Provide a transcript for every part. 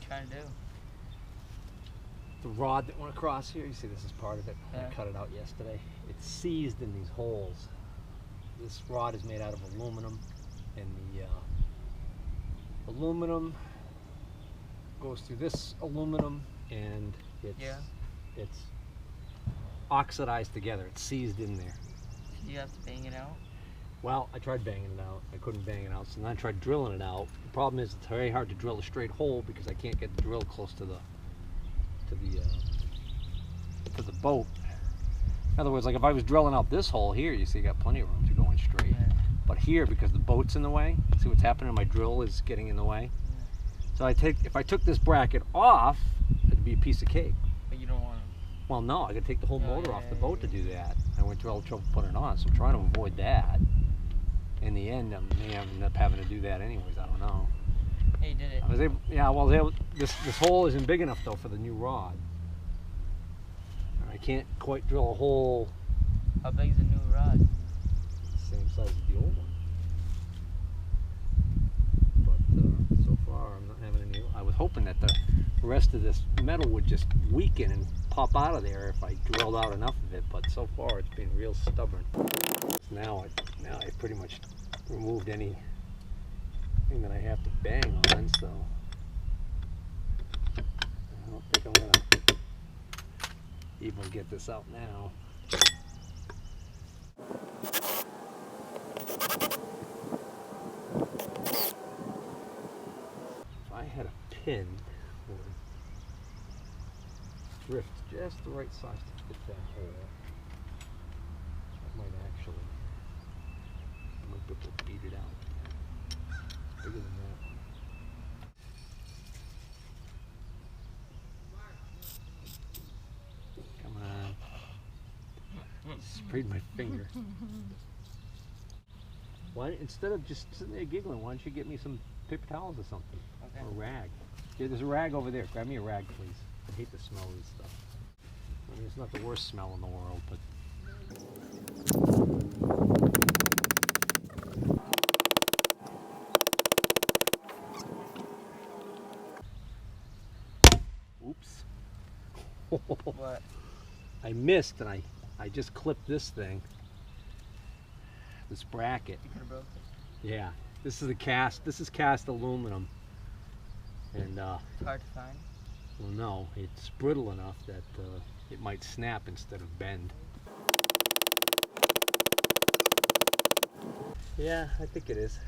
trying to do? The rod that went across here, you see this is part of it. Yeah. I cut it out yesterday. It's seized in these holes. This rod is made out of aluminum, and the aluminum goes through this aluminum, and it's oxidized together. It's seized in there. So you have to bang it out? Well, I tried banging it out. I couldn't bang it out, so then I tried drilling it out. The problem is it's very hard to drill a straight hole because I can't get the drill close to the boat. In other words, like if I was drilling out this hole here, you see, you got plenty of room to go in straight. Yeah. But here, because the boat's in the way, see what's happening? My drill is getting in the way. Yeah. So if I took this bracket off, it'd be a piece of cake. But you don't want to. Well, no, I could take the whole motor off the boat to do that. I went through all the trouble putting it on, so I'm trying to avoid that. In the end, I may end up having to do that anyways. I don't know. Hey, you did it. I was able, yeah. Well, this hole isn't big enough though for the new rod. I can't quite drill a hole. How big is the new rod? Same size as the old one. But so far, I'm not having any. I was hoping that the rest of this metal would just weaken and pop out of there if I drilled out enough of it. But so far, it's been real stubborn. So now I've pretty much removed anything that I have to bang on. So I don't think I'm gonna even get this out now. If I had a pin or drift just the right size to fit that hole, I might be able to beat it out. Bigger than that one. Come on. Sprayed my finger. Why, instead of just sitting there giggling, why don't you get me some paper towels or something? Okay. Or a rag. Yeah, there's a rag over there. Grab me a rag, please. I hate the smell of this stuff. I mean, it's not the worst smell in the world, but... Oops. What? I missed, and I just clipped this thing. This bracket. You could have broke it. Yeah. This is cast aluminum. And It's hard to find. well, no, it's brittle enough that it might snap instead of bend. Yeah, I think it is.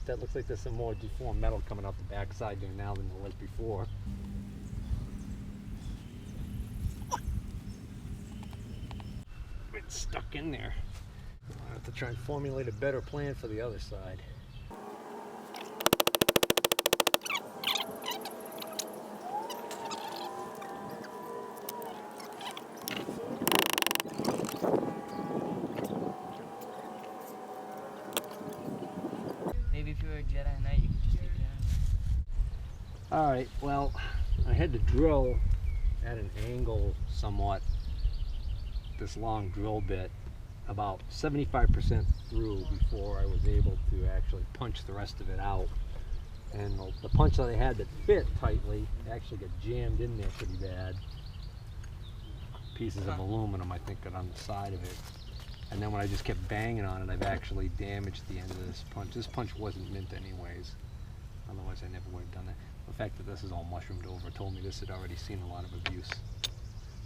That looks like there's some more deformed metal coming out the backside there now than there was before. It's stuck in there. I'll have to try and formulate a better plan for the other side. Maybe if you were a Jedi Knight, you could just take it out. Alright, well, I had to drill at an angle somewhat, this long drill bit, about 75% through before I was able to actually punch the rest of it out. And the punch that I had that fit tightly actually got jammed in there pretty bad. Pieces of aluminum, I think, got on the side of it. And then when I just kept banging on it, I've actually damaged the end of this punch. This punch wasn't mint anyways. Otherwise, I never would have done that. The fact that this is all mushroomed over told me this had already seen a lot of abuse.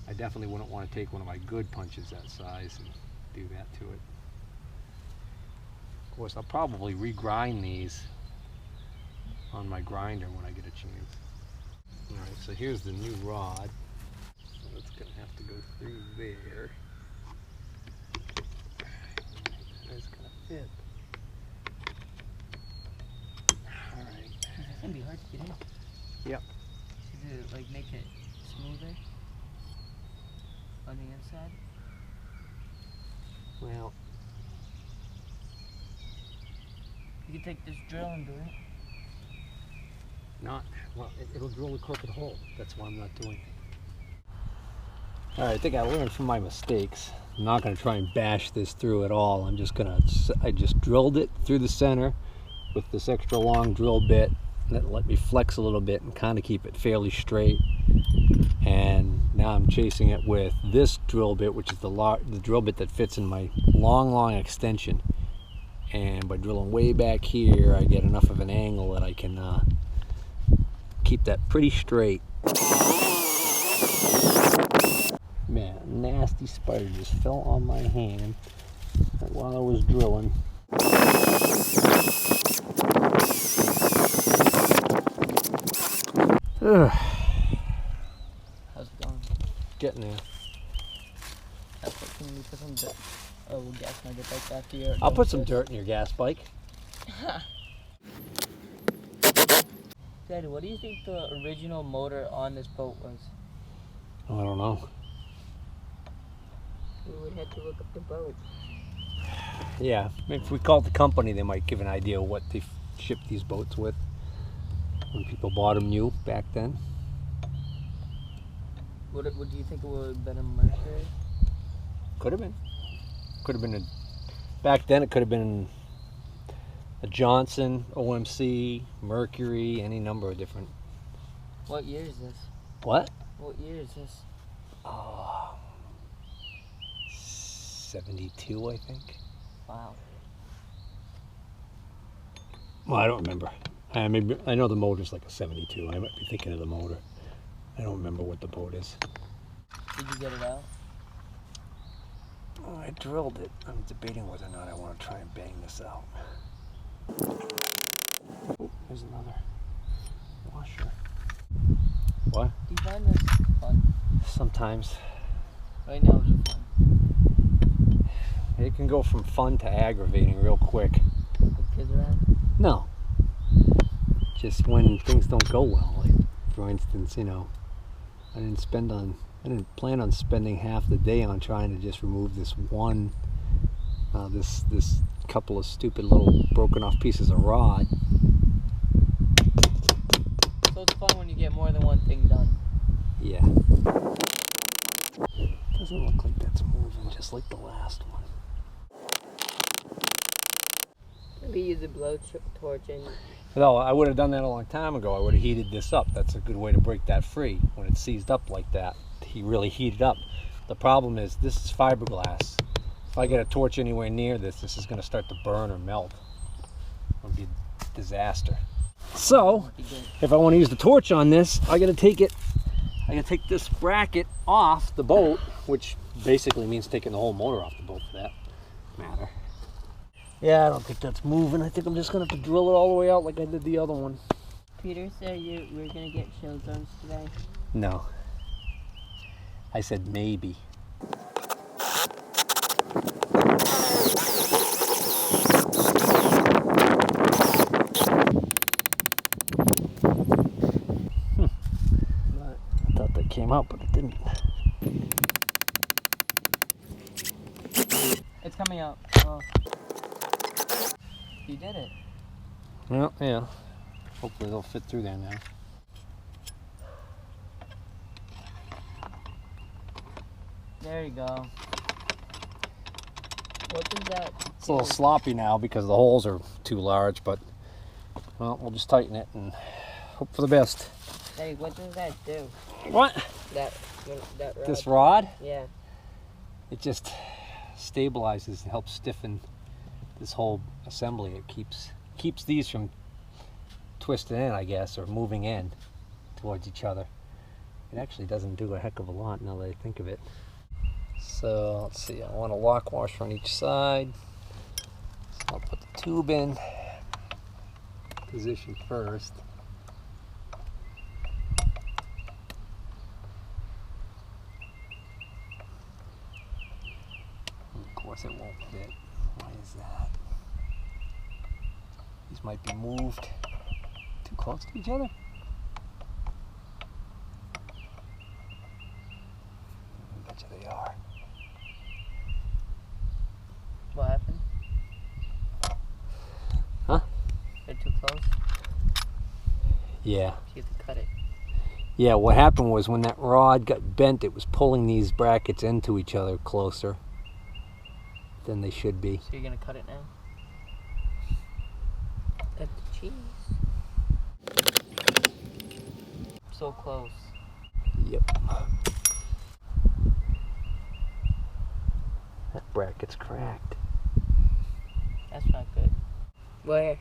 I definitely wouldn't want to take one of my good punches that size and do that to it. Of course, I'll probably regrind these on my grinder when I get a chance. Alright, so here's the new rod. So it's going to have to go through there. It's going to fit. Alright. It's gonna be hard to get in. Yep. To like make it smoother on the inside. Well, You can take this drill and do it. it'll drill a crooked hole. That's why I'm not doing it. Alright, I think I learned from my mistakes. I'm not going to try and bash this through at all. I just drilled it through the center with this extra long drill bit, that let me flex a little bit and kind of keep it fairly straight. And now I'm chasing it with this drill bit, which is the drill bit that fits in my long extension. And by drilling way back here, I get enough of an angle that I can keep that pretty straight. Man, a nasty spider just fell on my hand while I was drilling. How's it going? Getting there. Can you put some dirt? Oh, gas my get back after your. I'll put some dirt in your gas bike. Daddy, what do you think the original motor on this boat was? Oh, I don't know. We would have to look up the boat. Yeah, if we called the company, they might give an idea of what they shipped these boats with when people bought them new back then. What do you think it would have been a Mercury? Could have been. Could have been back then. It could have been a Johnson, OMC, Mercury, any number of different. What year is this? What? What year is this? 72, I think. Wow. Well, I don't remember. I know the motor's like a 72. I might be thinking of the motor. I don't remember what the boat is. Did you get it out? Oh, I drilled it. I'm debating whether or not I want to try and bang this out. Oh, there's another washer. What? Do you find this fun? Sometimes. Right now, is it fun? It can go from fun to aggravating real quick. With kids around? No. Just when things don't go well. Like, for instance, you know, I didn't plan on spending half the day on trying to just remove this one, this couple of stupid little broken off pieces of rod. So it's fun when you get more than one thing done. Yeah. Doesn't look like that's moving, just like the last one. Maybe use a blowtorch and. No, I would have done that a long time ago. I would have heated this up. That's a good way to break that free when it's seized up like that. He really heated up. The problem is this is fiberglass. If I get a torch anywhere near this is going to start to burn or melt. It would be a disaster. So, if I want to use the torch on this, I got to take this bracket off the boat, which basically means taking the whole motor off the boat for that matter. Yeah, I don't think that's moving. I think I'm just going to have to drill it all the way out like I did the other one. Peter said we're going to get chill zones today. No. I said maybe. I thought that came out, but it didn't. It's coming out. Oh. You did it. Well, yeah. Hopefully they'll fit through there now. There you go. What does that It's a little sloppy now because the holes are too large, but well, we'll just tighten it and hope for the best. Hey, what does that do? What? That rod. This rod? Yeah. It just stabilizes and helps stiffen this whole assembly. It keeps these from twisting in, I guess, or moving in towards each other. It actually doesn't do a heck of a lot now that I think of it. So let's see, I want a lock washer on each side. So I'll put the tube in position first. And of course it won't fit. Why is that? These might be moved too close to each other. I bet you they are. What happened? Huh? They're too close? Yeah. You have to cut it. Yeah, what happened was when that rod got bent, it was pulling these brackets into each other closer than they should be. So you're going to cut it now? Cut the cheese. so close. Yep. That bracket's cracked. That's not good. Where?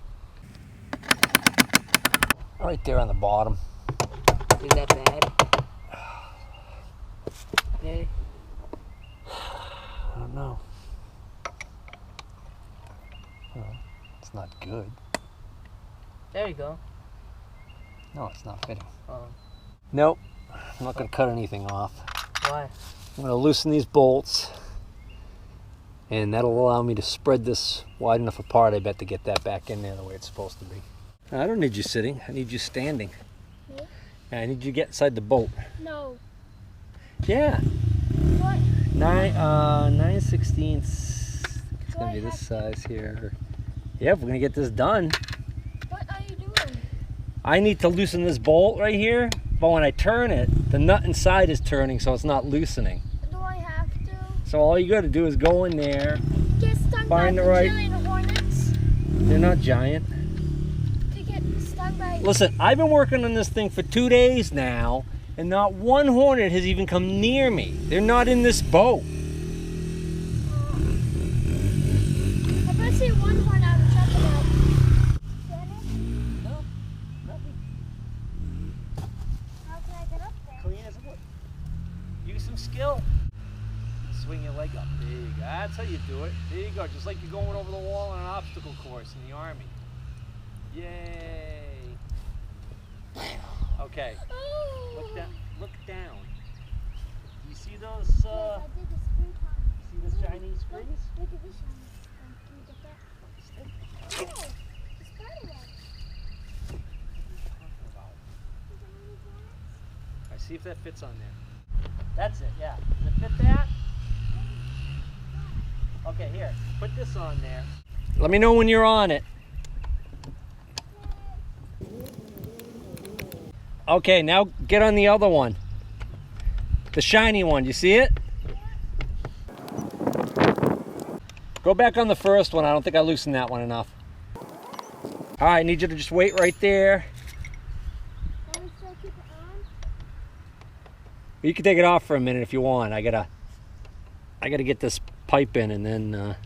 Right there on the bottom. Is that bad? Yeah. I don't know. Well, it's not good. There you go. No, it's not fitting. Oh. Nope. I'm not going to cut anything off. Why? I'm going to loosen these bolts, and that'll allow me to spread this wide enough apart, I bet, to get that back in there the way it's supposed to be. I don't need you sitting. I need you standing. Me? I need you to get inside the boat. No. Yeah. What? 9/16. It's Do going I to be this have size here. Yeah, we're going to get this done. What are you doing? I need to loosen this bolt right here, but when I turn it, the nut inside is turning, so it's not loosening. Do I have to So all you got to do is go in there. get stung by Find the the right- Brazilian hornets? They're not giant. To get stung by... Listen, I've been working on this thing for 2 days now, and not one hornet has even come near me. They're not in this boat. I bet see one hornet out and check it out. No, nothing. How can I get up there? Clean as a wood. Use some skill. Swing your leg up. There you go. That's how you do it. There you go. Just like you're going over the wall on an obstacle course in the Army. Yay. Okay. Oh. Look down. Look down. Do you see those? Yes, I did this 3 times. See the shiny springs? Look at this one. Can you get that? Oh, the spider web. I see if that fits on there. That's it, yeah. Does it fit that? Okay, here. Put this on there. Let me know when you're on it. Okay, now get on the other one. The shiny one. You see it? Go back on the first one. I don't think I loosened that one enough. All right, I need you to just wait right there. Can we still keep it on? You can take it off for a minute if you want. I gotta get this pipe in, and then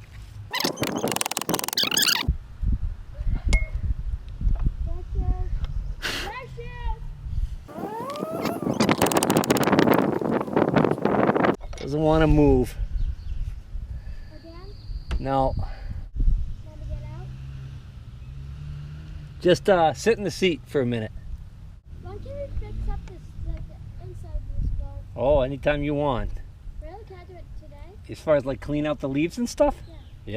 doesn't want to move. Again? No, Want to get out? just sit in the seat for a minute. When can we fix up this, like, the inside of this boat? Oh, anytime you want. Really? Can I do it today? As far as like clean out the leaves and stuff? Yeah.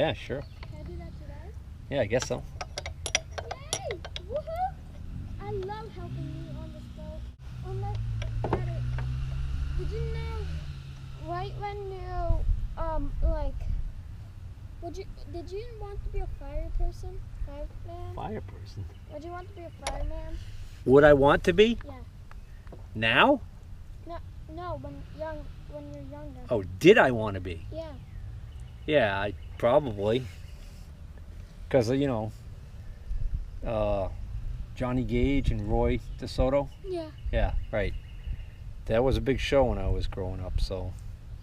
Yeah, sure. Can I do that today? Yeah, I guess so. Yay! Woohoo! I love helping you on this boat. Daddy, did you know, right when you, did you want to be a fire person? Fireman? Fire person. Would you want to be a fireman? Would I want to be? Yeah. Now? No, when you're younger. Oh, did I want to be? Yeah. Yeah, I probably. Because, you know, Johnny Gage and Roy DeSoto. Yeah. Yeah, right. That was a big show when I was growing up, so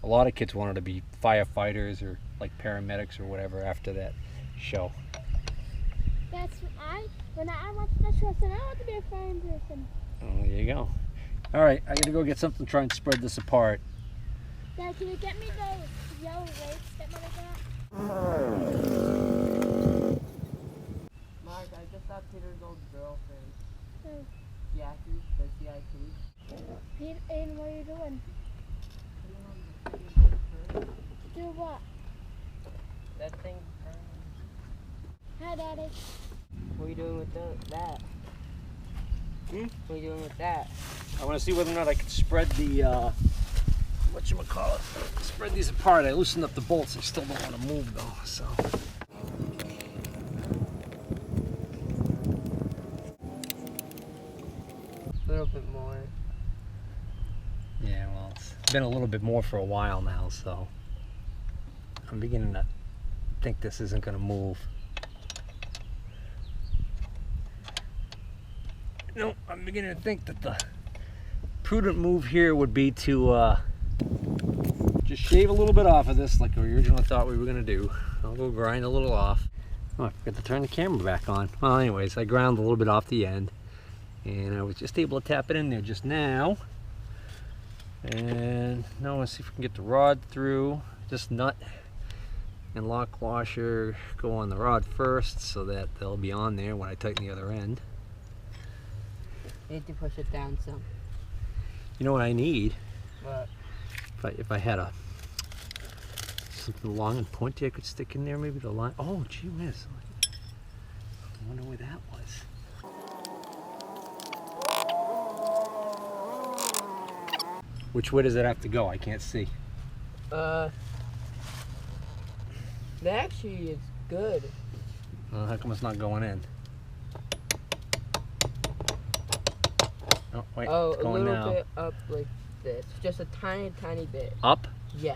a lot of kids wanted to be firefighters or like paramedics or whatever after that show. When I watched that show, I said I want to be a fire person. Oh, there you go. All right, I gotta go get something to try and spread this apart. Dad, can you get me those yellow weights that Mother got? Mark, I just saw Peter's old girlfriend. Who? Jackie, the CIT. Pete, Aiden, what are you doing? Do what? That thing. Hi, Daddy. What are you doing with that? Hmm? What are you doing with that? I want to see whether or not I can spread the, whatchamacallit, spread these apart. I loosened up the bolts. I still don't want to move though, so. A little bit more. Yeah, well, it's been a little bit more for a while now, so I'm beginning to think this isn't going to move. No, I'm beginning to think that prudent move here would be to just shave a little bit off of this like we originally thought we were going to do. I'll go grind a little off. Oh, I forgot to turn the camera back on. Well, anyways, I ground a little bit off the end. And I was just able to tap it in there just now. And now let's see if we can get the rod through. This nut and lock washer go on the rod first so that they'll be on there when I tighten the other end. You need to push it down some. You know what I need? What? If I had something long and pointy I could stick in there, maybe the line. Oh, gee whiz. I wonder where that was. Which way does it have to go? I can't see. Actually, it's good. How come it's not going in? Oh, wait, Oh, it's a going little now. bit up like this. Just a tiny, tiny bit. Up? Yeah.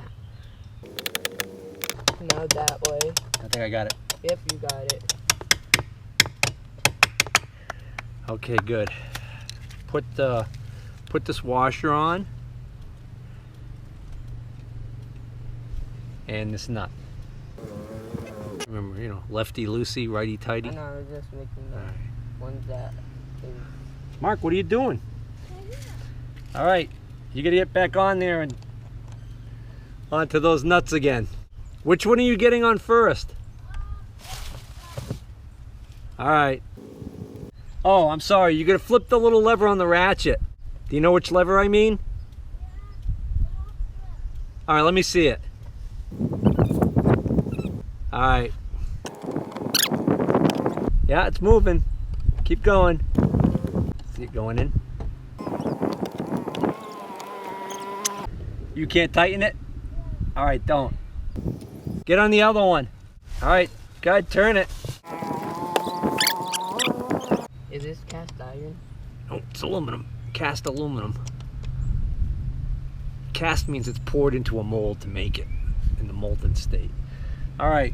Now that way. I think I got it. Yep, you got it. Okay, good. Put this washer on. And this nut. Remember, you know, lefty loosey, righty tighty. I know, I was just making the ones that is... Mark, what are you doing? All right, you gotta get back on there and onto those nuts again. Which one are you getting on first? All right. Oh, I'm sorry, you're gonna flip the little lever on the ratchet. Do you know which lever I mean? All right, let me see it. All right. Yeah, it's moving. Keep going. See it going in? You can't tighten it? All right, don't. Get on the other one. All right, go ahead, turn it. Is this cast iron? Oh, it's aluminum. Cast aluminum. Cast means it's poured into a mold to make it in the molten state. All right.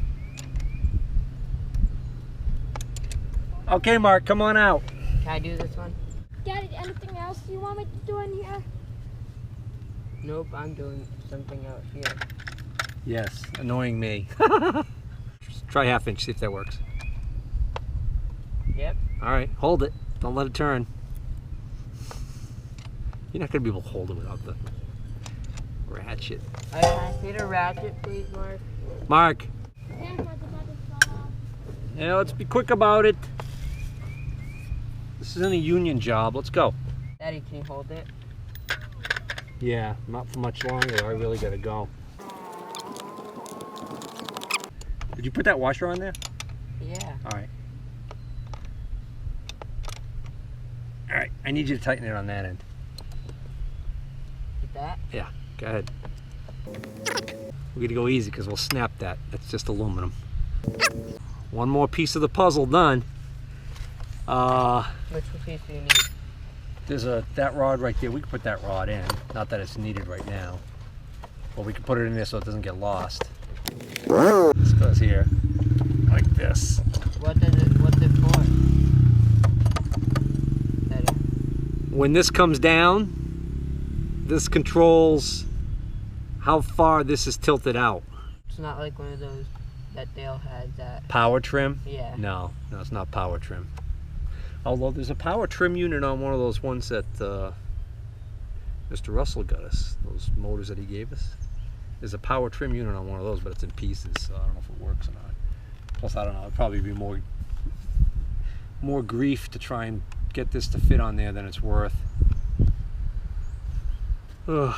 Okay, Mark, come on out. Can I do this one? Daddy, anything else you want me to do in here? Nope, I'm doing something out here. Yes, annoying me. Just try half inch, see if that works. Yep. All right, hold it. Don't let it turn. You're not gonna be able to hold it without the ratchet. Can I see the ratchet, please, Mark? Mark, Grandma's about to fall off. yeah, let's be quick about it. This isn't a union job. Let's go. Daddy, can you hold it? Yeah, not for much longer. I really gotta go. Did you put that washer on there? Yeah. All right. All right, I need you to tighten it on that end. Like that? Yeah, go ahead. We're gonna go easy because we'll snap that. That's just aluminum. One more piece of the puzzle done. Which piece do you need? There's that rod right there. We can put that rod in. Not that it's needed right now. But we can put it in there so it doesn't get lost. This goes here, like this. What's it for? Daddy. When this comes down, this controls how far this is tilted out. It's not like one of those that Dale had that... Power trim? Yeah. No, it's not power trim. Although there's a power trim unit on one of those ones that Mr. Russell got us, those motors that he gave us. There's a power trim unit on one of those, but it's in pieces, so I don't know if it works or not. Plus, I don't know, it'd probably be more grief to try and get this to fit on there than it's worth. Ugh.